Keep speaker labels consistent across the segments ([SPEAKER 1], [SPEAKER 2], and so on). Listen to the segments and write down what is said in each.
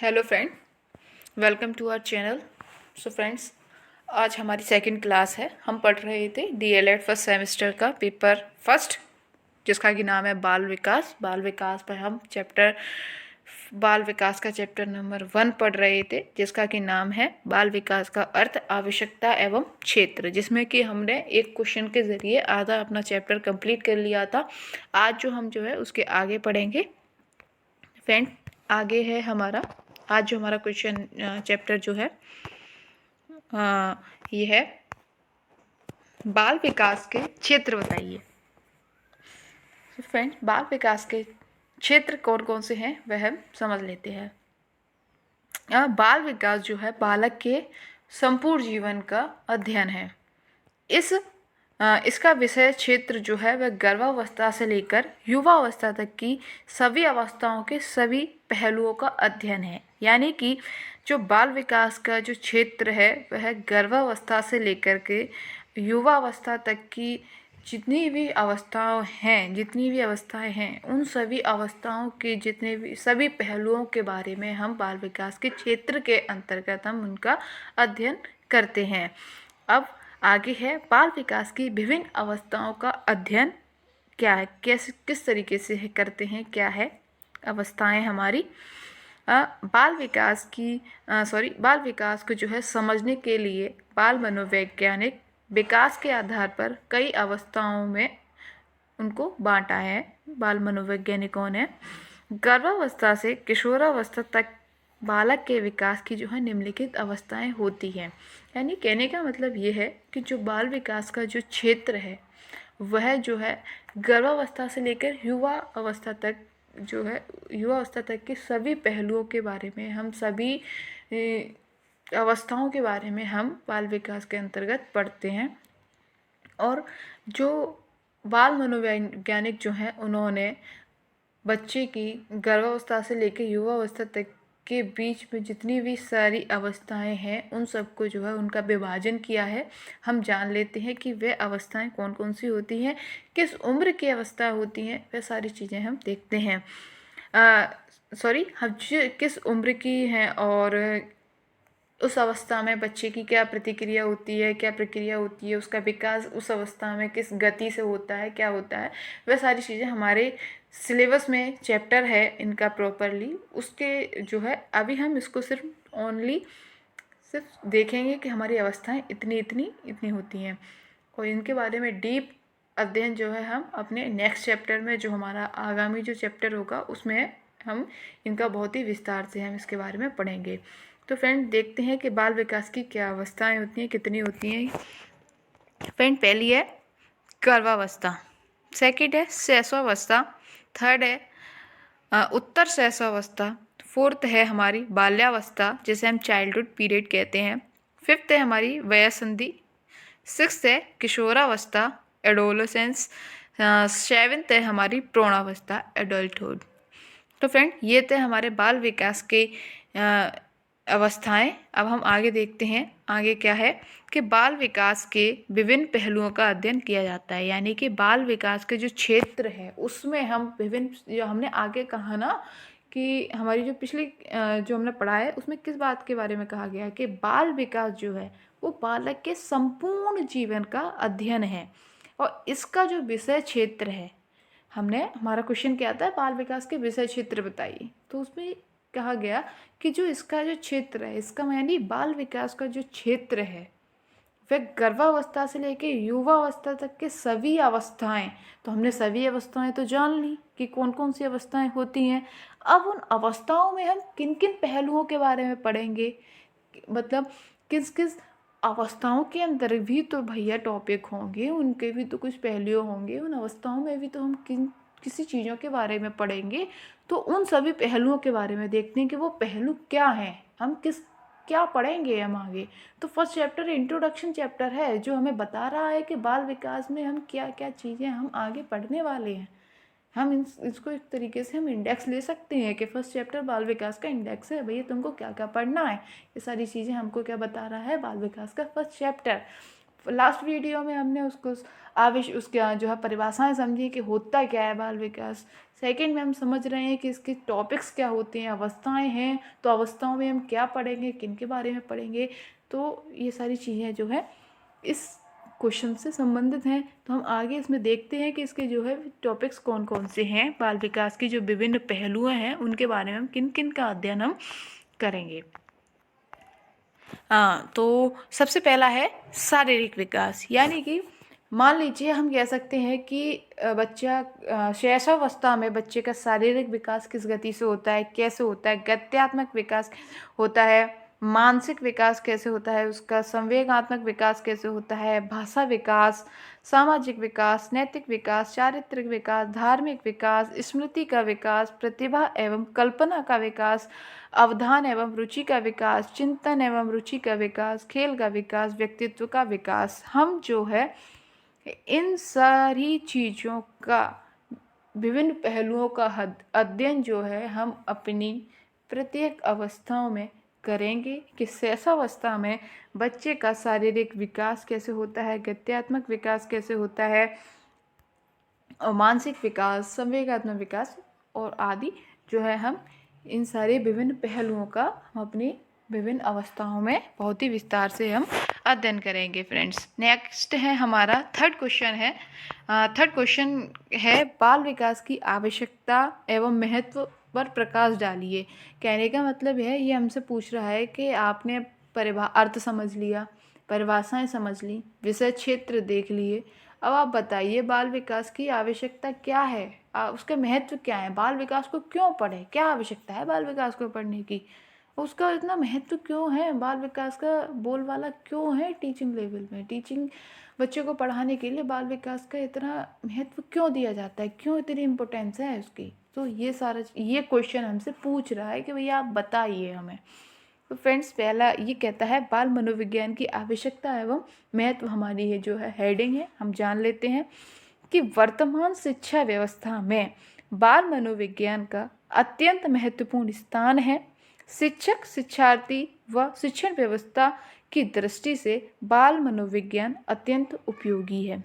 [SPEAKER 1] Hello friend, welcome to our channel. So friends, आज हमारी second class है। हम पढ़ रहे थे डीएलएड फर्स्ट सेमेस्टर का पेपर फर्स्ट, जिसका कि नाम है बाल विकास। बाल विकास पर हम बाल विकास का चैप्टर नंबर 1 पढ़ रहे थे, जिसका कि नाम है बाल विकास का अर्थ, आवश्यकता एवं क्षेत्र, जिसमें कि हमने एक क्वेश्चन के ज़रिए आधा अपना चैप्टर कंप्लीट कर लिया था। आज जो है उसके आगे पढ़ेंगे। फ्रेंड, आगे है आज जो हमारा क्वेश्चन चैप्टर जो है ये है बाल विकास के क्षेत्र बताइए। फ्रेंड, बाल विकास के क्षेत्र कौन कौन से हैं वह हम समझ लेते हैं। बाल विकास जो है बालक के संपूर्ण जीवन का अध्ययन है। इसका विषय क्षेत्र जो है वह गर्भावस्था से लेकर युवावस्था तक की सभी अवस्थाओं के सभी पहलुओं का अध्ययन है। यानी कि जो बाल विकास का जो क्षेत्र है वह गर्भावस्था से लेकर के युवावस्था तक की जितनी भी अवस्थाएं हैं उन सभी अवस्थाओं के जितने भी सभी पहलुओं के बारे में हम बाल विकास के क्षेत्र के अंतर्गत हम उनका अध्ययन करते हैं। अब आगे है बाल विकास की विभिन्न अवस्थाओं का अध्ययन क्या है, किस तरीके से करते हैं, क्या है अवस्थाएं हमारी। बाल विकास को जो है समझने के लिए बाल मनोवैज्ञानिक विकास के आधार पर कई अवस्थाओं में उनको बांटा है बाल मनोवैज्ञानिकों ने। गर्भावस्था से किशोरावस्था तक बालक के विकास की जो है निम्नलिखित अवस्थाएं होती हैं। यानी कहने का मतलब ये है कि जो बाल विकास का जो क्षेत्र है वह जो है गर्भावस्था से लेकर युवा अवस्था तक के सभी पहलुओं के बारे में हम सभी अवस्थाओं के बारे में हम बाल विकास के अंतर्गत पढ़ते हैं। और जो बाल मनोवैज्ञानिक जो हैं उन्होंने बच्चे की गर्भावस्था से लेकर युवावस्था तक के बीच में जितनी भी सारी अवस्थाएं हैं उन सबको जो है उनका विभाजन किया है। हम जान लेते हैं कि वे अवस्थाएं कौन कौन सी होती हैं, किस उम्र की अवस्था होती हैं, वह सारी चीज़ें हम देखते हैं। हम किस उम्र की हैं और उस अवस्था में बच्चे की क्या प्रतिक्रिया होती है, क्या प्रक्रिया होती है, उसका विकास उस अवस्था में किस गति से होता है, क्या होता है, वह सारी चीज़ें हमारे सिलेबस में चैप्टर है इनका प्रॉपरली। उसके जो है अभी हम इसको सिर्फ देखेंगे कि हमारी अवस्थाएं इतनी होती हैं, और इनके बारे में डीप अध्ययन जो है हम अपने नेक्स्ट चैप्टर में, जो हमारा आगामी जो चैप्टर होगा उसमें हम इनका बहुत ही विस्तार से हम इसके बारे में पढ़ेंगे। तो फ्रेंड, देखते हैं कि बाल विकास की क्या अवस्थाएं होती हैं, कितनी होती हैं। फ्रेंड, पहली है गर्भावस्था, सेकंड है शैशवावस्था, थर्ड है उत्तर शैशवावस्था, फोर्थ है हमारी बाल्यावस्था जिसे हम चाइल्डहुड पीरियड कहते हैं, फिफ्थ है हमारी वयस्संधि, सिक्स्थ है किशोरावस्था एडोलेसेंस, सेवेंथ है हमारी प्रौढ़ावस्था एडल्टहुड। तो फ्रेंड, ये थे हमारे बाल विकास के अवस्थाएं। अब हम आगे देखते हैं आगे क्या है कि बाल विकास के विभिन्न पहलुओं का अध्ययन किया जाता है। यानी कि बाल विकास के जो क्षेत्र है उसमें हम विभिन्न, जो हमने आगे कहा ना कि हमारी जो पिछली जो हमने पढ़ा है उसमें किस बात के बारे में कहा गया कि बाल विकास जो है वो बालक के संपूर्ण जीवन का अध्ययन है। और इसका जो विषय क्षेत्र है, हमारा क्वेश्चन क्या आता है, बाल विकास के विषय क्षेत्र बताइए। तो उसमें कहा गया कि जो इसका जो क्षेत्र है, इसका यानी बाल विकास का जो क्षेत्र है वह गर्भावस्था से लेकर युवावस्था तक के सभी अवस्थाएं। तो हमने सभी अवस्थाएं तो जान ली कि कौन कौन सी अवस्थाएं होती हैं। अब उन अवस्थाओं में हम किन किन पहलुओं के बारे में पढ़ेंगे, मतलब किस किस अवस्थाओं के अंदर भी तो भैया टॉपिक होंगे, उनके भी तो कुछ पहलू होंगे, उन अवस्थाओं में भी तो हम किसी चीज़ों के बारे में पढ़ेंगे। तो उन सभी पहलुओं के बारे में देखते हैं कि वो पहलू क्या हैं, हम क्या पढ़ेंगे हम आगे। तो फर्स्ट चैप्टर इंट्रोडक्शन चैप्टर है जो हमें बता रहा है कि बाल विकास में हम क्या क्या चीज़ें हम आगे पढ़ने वाले हैं। हम इसको एक तरीके से हम इंडेक्स ले सकते हैं कि फर्स्ट चैप्टर बाल विकास का इंडेक्स है, भैया तुमको क्या क्या पढ़ना है। ये सारी चीज़ें हमको क्या बता रहा है बाल विकास का फर्स्ट चैप्टर। लास्ट वीडियो में हमने उसको उसके जो है परिभाषाएं समझी कि होता क्या है बाल विकास। सेकंड में हम समझ रहे हैं कि इसके टॉपिक्स क्या होते हैं, अवस्थाएं हैं, तो अवस्थाओं में हम क्या पढ़ेंगे, किन के बारे में पढ़ेंगे। तो ये सारी चीज़ें जो है इस क्वेश्चन से संबंधित हैं। तो हम आगे इसमें देखते हैं कि इसके जो है टॉपिक्स कौन कौन से हैं, बाल विकास की जो विभिन्न पहलू हैं उनके बारे में हम किन किन का अध्ययन हम करेंगे। तो सबसे पहला है शारीरिक विकास, यानी कि मान लीजिए हम कह सकते हैं कि बच्चा शैशवावस्था में बच्चे का शारीरिक विकास किस गति से होता है, कैसे होता है, गत्यात्मक विकास होता है, मानसिक विकास कैसे होता है, उसका संवेगात्मक विकास कैसे होता है, भाषा विकास, सामाजिक विकास, नैतिक विकास, चारित्रिक विकास, धार्मिक विकास, स्मृति का विकास, प्रतिभा एवं कल्पना का विकास, अवधान एवं रुचि का विकास, चिंतन एवं रुचि का विकास, खेल का विकास, व्यक्तित्व का विकास। हम जो है इन सारी चीज़ों का विभिन्न पहलुओं का अध्ययन जो है हम अपनी प्रत्येक अवस्थाओं में करेंगे कि शैशवावस्था में बच्चे का शारीरिक विकास कैसे होता है, गत्यात्मक विकास कैसे होता है, और मानसिक विकास, संवेगात्मक विकास और आदि जो है हम इन सारे विभिन्न पहलुओं का हम अपनी विभिन्न अवस्थाओं में बहुत ही विस्तार से हम अध्ययन करेंगे फ्रेंड्स। नेक्स्ट है हमारा थर्ड क्वेश्चन है। थर्ड क्वेश्चन है बाल विकास की आवश्यकता एवं महत्व पर प्रकाश डालिए। कहने का मतलब है ये हमसे पूछ रहा है कि आपने अर्थ समझ लिया, परिभाषाएं समझ ली, विषय क्षेत्र देख लिए, अब आप बताइए बाल विकास की आवश्यकता क्या है, उसके महत्व क्या है, बाल विकास को क्यों पढ़े, क्या आवश्यकता है बाल विकास को पढ़ने की, उसका इतना महत्व क्यों है, बाल विकास का बोलबाला क्यों है टीचिंग लेवल में, टीचिंग बच्चों को पढ़ाने के लिए बाल विकास का इतना महत्व क्यों दिया जाता है, क्यों इतनी इम्पोर्टेंस है उसकी। तो ये क्वेश्चन हमसे पूछ रहा है कि भैया आप बताइए हमें। तो फ्रेंड्स पहला ये कहता है बाल मनोविज्ञान की आवश्यकता एवं महत्व, हमारी है जो है हेडिंग है, हम जान लेते हैं कि वर्तमान शिक्षा व्यवस्था में बाल मनोविज्ञान का अत्यंत महत्वपूर्ण स्थान है। शिक्षक, शिक्षार्थी व शिक्षण व्यवस्था की दृष्टि से बाल मनोविज्ञान अत्यंत उपयोगी है।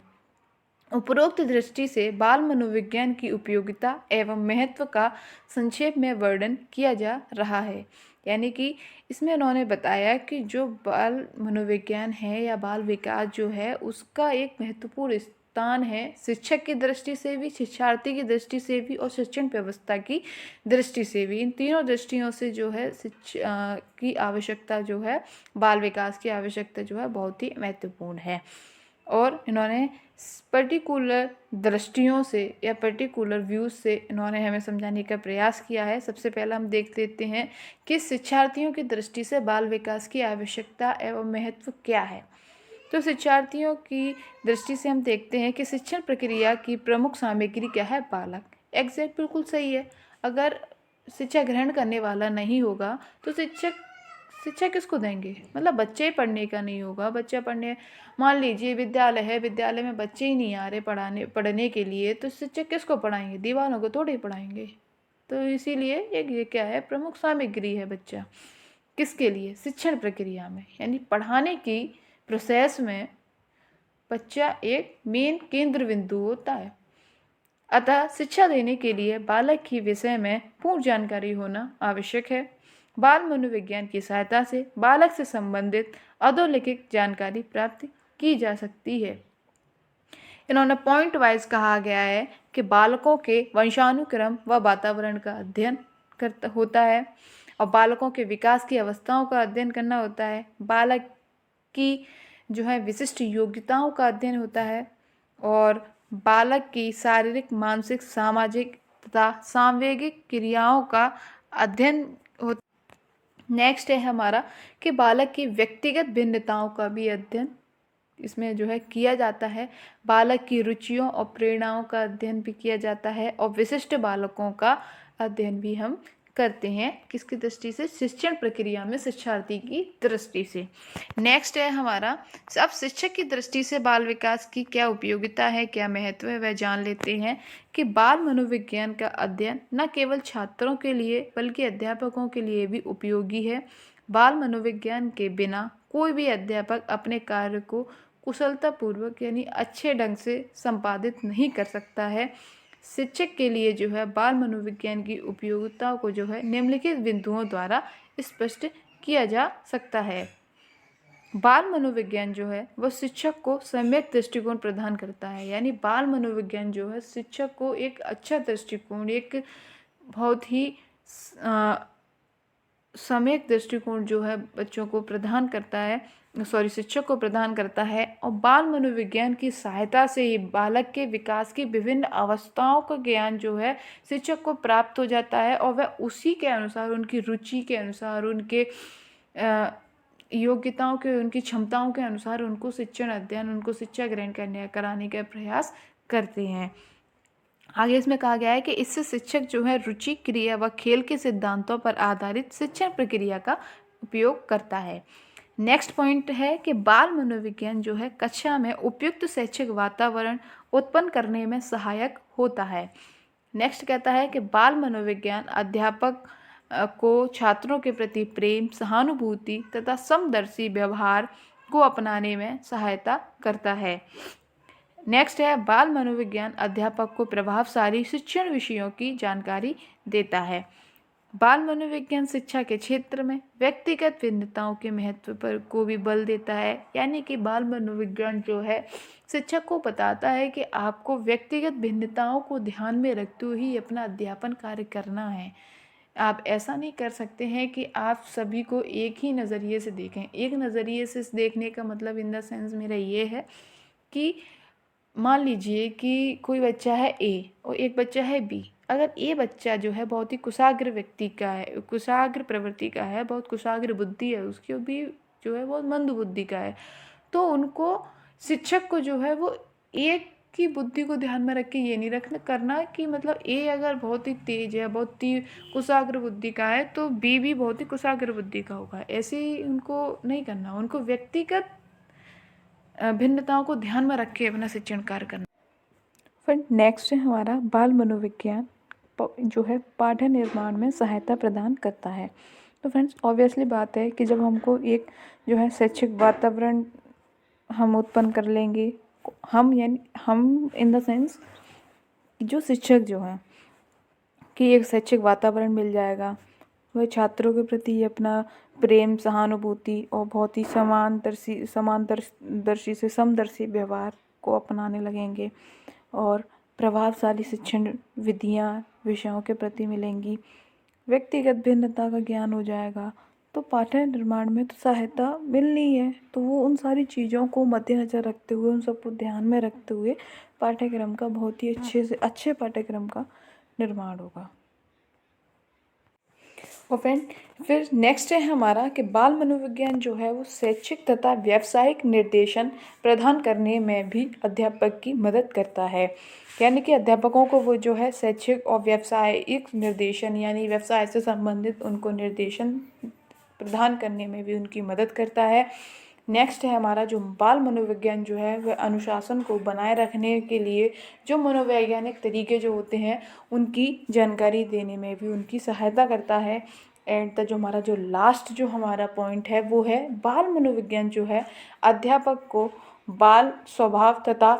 [SPEAKER 1] उपरोक्त दृष्टि से बाल मनोविज्ञान की उपयोगिता एवं महत्व का संक्षेप में वर्णन किया जा रहा है। यानी कि इसमें उन्होंने बताया कि जो बाल मनोविज्ञान है या बाल विकास जो है उसका एक महत्वपूर्ण स्थान है, शिक्षक की दृष्टि से भी, शिक्षार्थी की दृष्टि से भी और शिक्षण व्यवस्था की दृष्टि से भी। इन तीनों दृष्टियों से जो है शिक्षा की आवश्यकता जो है, बाल विकास की आवश्यकता जो है बहुत ही महत्वपूर्ण है। और इन्होंने पर्टिकुलर दृष्टियों से या पर्टिकुलर व्यूज़ से इन्होंने हमें समझाने का प्रयास किया है। सबसे पहला हम देख लेते हैं कि शिक्षार्थियों की दृष्टि से बाल विकास की आवश्यकता एवं महत्व क्या है। तो शिक्षार्थियों की दृष्टि से हम देखते हैं कि शिक्षण प्रक्रिया की प्रमुख सामग्री क्या है, बालक। एग्जैक्ट बिल्कुल सही है। अगर शिक्षा ग्रहण करने वाला नहीं होगा तो शिक्षा किसको देंगे, मतलब बच्चे ही पढ़ने का नहीं होगा। बच्चा पढ़ने, मान लीजिए विद्यालय है, विद्यालय में बच्चे ही नहीं आ रहे पढ़ने के लिए, तो शिक्षक किसको पढ़ाएंगे, दीवानों को थोड़ी पढ़ाएंगे। तो इसीलिए ये क्या है, प्रमुख सामग्री है बच्चा किसके लिए, शिक्षण प्रक्रिया में, यानी पढ़ाने की प्रोसेस में बच्चा एक मेन केंद्र बिंदु होता है। अतः शिक्षा देने के लिए बालक की विषय में पूर्ण जानकारी होना आवश्यक है। बाल मनोविज्ञान की सहायता से बालक से संबंधित अधोलिखित जानकारी प्राप्त की जा सकती है। इन्होंने पॉइंट वाइज कहा गया है कि बालकों के वंशानुक्रम व वातावरण का अध्ययन होता है और बालकों के विकास की अवस्थाओं का अध्ययन करना होता है। बालक की जो है विशिष्ट योग्यताओं का अध्ययन होता है और बालक की शारीरिक, मानसिक, सामाजिक तथा सांवेगिक क्रियाओं का अध्ययन होता। नेक्स्ट है हमारा कि बालक की व्यक्तिगत भिन्नताओं का भी अध्ययन इसमें जो है किया जाता है। बालक की रुचियों और प्रेरणाओं का अध्ययन भी किया जाता है और विशिष्ट बालकों का अध्ययन भी हम करते हैं किसकी दृष्टि से, शिक्षण प्रक्रिया में शिक्षार्थी की दृष्टि से। नेक्स्ट है हमारा, अब शिक्षक की दृष्टि से बाल विकास की क्या उपयोगिता है, क्या महत्व है, वह जान लेते हैं कि बाल मनोविज्ञान का अध्ययन न केवल छात्रों के लिए बल्कि अध्यापकों के लिए भी उपयोगी है। बाल मनोविज्ञान के बिना कोई भी अध्यापक अपने कार्य को कुशलतापूर्वक यानी अच्छे ढंग से संपादित नहीं कर सकता है। शिक्षक के लिए जो है बाल मनोविज्ञान की उपयोगिता को जो है निम्नलिखित बिंदुओं द्वारा स्पष्ट किया जा सकता है। बाल मनोविज्ञान जो है वह शिक्षक को सम्यक दृष्टिकोण प्रदान करता है, यानी बाल मनोविज्ञान जो है शिक्षक को एक अच्छा दृष्टिकोण, एक बहुत ही सम्यक दृष्टिकोण जो है बच्चों को प्रदान करता है, शिक्षक को प्रदान करता है। और बाल मनोविज्ञान की सहायता से ही बालक के विकास की विभिन्न अवस्थाओं का ज्ञान जो है शिक्षक को प्राप्त हो जाता है और वह उसी के अनुसार, उनकी रुचि के अनुसार, उनके योग्यताओं के, उनकी क्षमताओं के अनुसार उनको शिक्षण अध्ययन, उनको शिक्षा ग्रहण कराने का प्रयास करते हैं। आगे इसमें कहा गया है कि इससे शिक्षक जो है रुचि, क्रिया व खेल के सिद्धांतों पर आधारित शिक्षण प्रक्रिया का उपयोग करता है। नेक्स्ट पॉइंट है कि बाल मनोविज्ञान जो है कक्षा में उपयुक्त शैक्षिक वातावरण उत्पन्न करने में सहायक होता है। नेक्स्ट कहता है कि बाल मनोविज्ञान अध्यापक को छात्रों के प्रति प्रेम, सहानुभूति तथा समदर्शी व्यवहार को अपनाने में सहायता करता है। नेक्स्ट है बाल मनोविज्ञान अध्यापक को प्रभावशाली शिक्षण विषयों की जानकारी देता है। बाल मनोविज्ञान शिक्षा के क्षेत्र में व्यक्तिगत भिन्नताओं के महत्व पर को भी बल देता है, यानी कि बाल मनोविज्ञान जो है शिक्षक को बताता है कि आपको व्यक्तिगत भिन्नताओं को ध्यान में रखते हुए ही अपना अध्यापन कार्य करना है। आप ऐसा नहीं कर सकते हैं कि आप सभी को एक ही नज़रिए से देखें। एक नज़रिए से देखने का मतलब इन द सेंस मेरा ये है कि मान लीजिए कि कोई बच्चा है ए और एक बच्चा है बी। अगर ए बच्चा जो है बहुत ही कुशाग्र व्यक्ति का है, कुशाग्र प्रवृत्ति का है, बहुत कुशाग्र बुद्धि है उसकी, और बी जो है बहुत मंद बुद्धि का है, तो उनको शिक्षक को जो है वो एक की बुद्धि को ध्यान में रख के ये नहीं करना कि मतलब ए अगर बहुत ही तेज है, बहुत ही कुशाग्र बुद्धि का है, तो बी भी बहुत ही कुशाग्र बुद्धि का होगा। ऐसे ही उनको नहीं करना, उनको व्यक्तिगत भिन्नताओं को ध्यान में रख के अपना शिक्षण कार्य करना। फिर नेक्स्ट है हमारा बाल मनोविज्ञान जो है पाठ्य निर्माण में सहायता प्रदान करता है। तो फ्रेंड्स ऑब्वियसली बात है कि जब हमको एक जो है शैक्षिक वातावरण हम उत्पन्न कर लेंगे, यानी हम इन द सेंस जो शिक्षक जो हैं कि एक शैक्षिक वातावरण मिल जाएगा, वह छात्रों के प्रति अपना प्रेम, सहानुभूति और बहुत ही समानदर्शी से समदर्शी व्यवहार को अपनाने लगेंगे और प्रभावशाली शिक्षण विधियाँ विषयों के प्रति मिलेंगी। व्यक्तिगत भिन्नता का ज्ञान हो जाएगा, तो पाठ्य निर्माण में तो सहायता मिलनी है। तो वो उन सारी चीज़ों को मद्देनज़र रखते हुए, उन सबको ध्यान में रखते हुए पाठ्यक्रम का बहुत ही अच्छे पाठ्यक्रम का निर्माण होगा। और फिर नेक्स्ट है हमारा कि बाल मनोविज्ञान जो है वो शैक्षिक तथा व्यावसायिक निर्देशन प्रदान करने में भी अध्यापक की मदद करता है। यानी कि अध्यापकों को वो जो है शैक्षिक और व्यावसायिक निर्देशन, यानी व्यवसाय से संबंधित उनको निर्देशन प्रदान करने में भी उनकी मदद करता है। नेक्स्ट है हमारा जो बाल मनोविज्ञान जो है वह अनुशासन को बनाए रखने के लिए जो मनोवैज्ञानिक तरीके जो होते हैं उनकी जानकारी देने में भी उनकी सहायता करता है। एंड जो हमारा जो लास्ट जो हमारा पॉइंट है वो है बाल मनोविज्ञान जो है अध्यापक को बाल स्वभाव तथा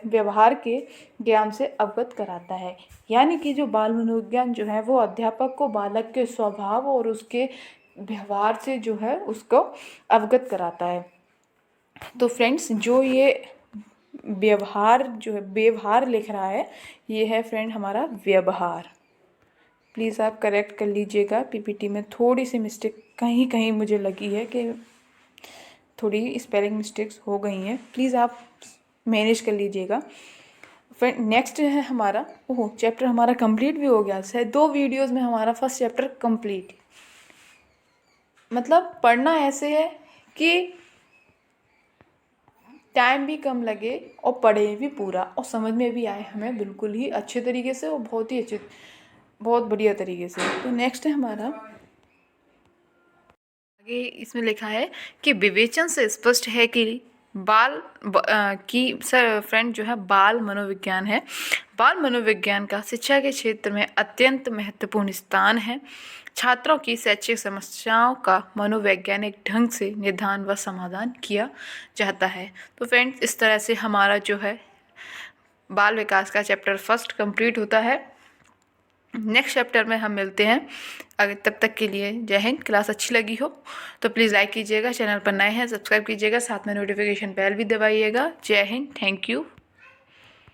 [SPEAKER 1] व्यवहार के ज्ञान से अवगत कराता है। यानी कि जो बाल मनोविज्ञान जो है वो अध्यापक को बालक के स्वभाव और उसके व्यवहार से जो है उसको अवगत कराता है। तो फ्रेंड्स जो ये व्यवहार लिख रहा है, ये है फ्रेंड हमारा व्यवहार। प्लीज़ आप करेक्ट कर लीजिएगा, पीपीटी में थोड़ी सी मिस्टेक कहीं मुझे लगी है कि थोड़ी स्पेलिंग मिस्टेक्स हो गई हैं, प्लीज़ आप मैनेज कर लीजिएगा। फिर नेक्स्ट है हमारा चैप्टर हमारा कंप्लीट भी हो गया है। 2 वीडियोज़ में हमारा फर्स्ट चैप्टर कंप्लीट। मतलब पढ़ना ऐसे है कि टाइम भी कम लगे और पढ़े भी पूरा और समझ में भी आए हमें बिल्कुल ही अच्छे तरीके से और बहुत बढ़िया तरीके से। तो नेक्स्ट है हमारा आगे इसमें लिखा है कि विवेचन से स्पष्ट है कि फ्रेंड जो है बाल मनोविज्ञान है। बाल मनोविज्ञान का शिक्षा के क्षेत्र में अत्यंत महत्वपूर्ण स्थान है। छात्रों की शैक्षिक समस्याओं का मनोवैज्ञानिक ढंग से निदान व समाधान किया जाता है। तो फ्रेंड्स, इस तरह से हमारा जो है बाल विकास का चैप्टर फर्स्ट कंप्लीट होता है। नेक्स्ट चैप्टर में हम मिलते हैं। अगर तब तक के लिए जय हिंद। क्लास अच्छी लगी हो तो प्लीज़ लाइक कीजिएगा, चैनल पर नए हैं सब्सक्राइब कीजिएगा, साथ में नोटिफिकेशन बेल भी दबाइएगा। जय हिंद, थैंक यू।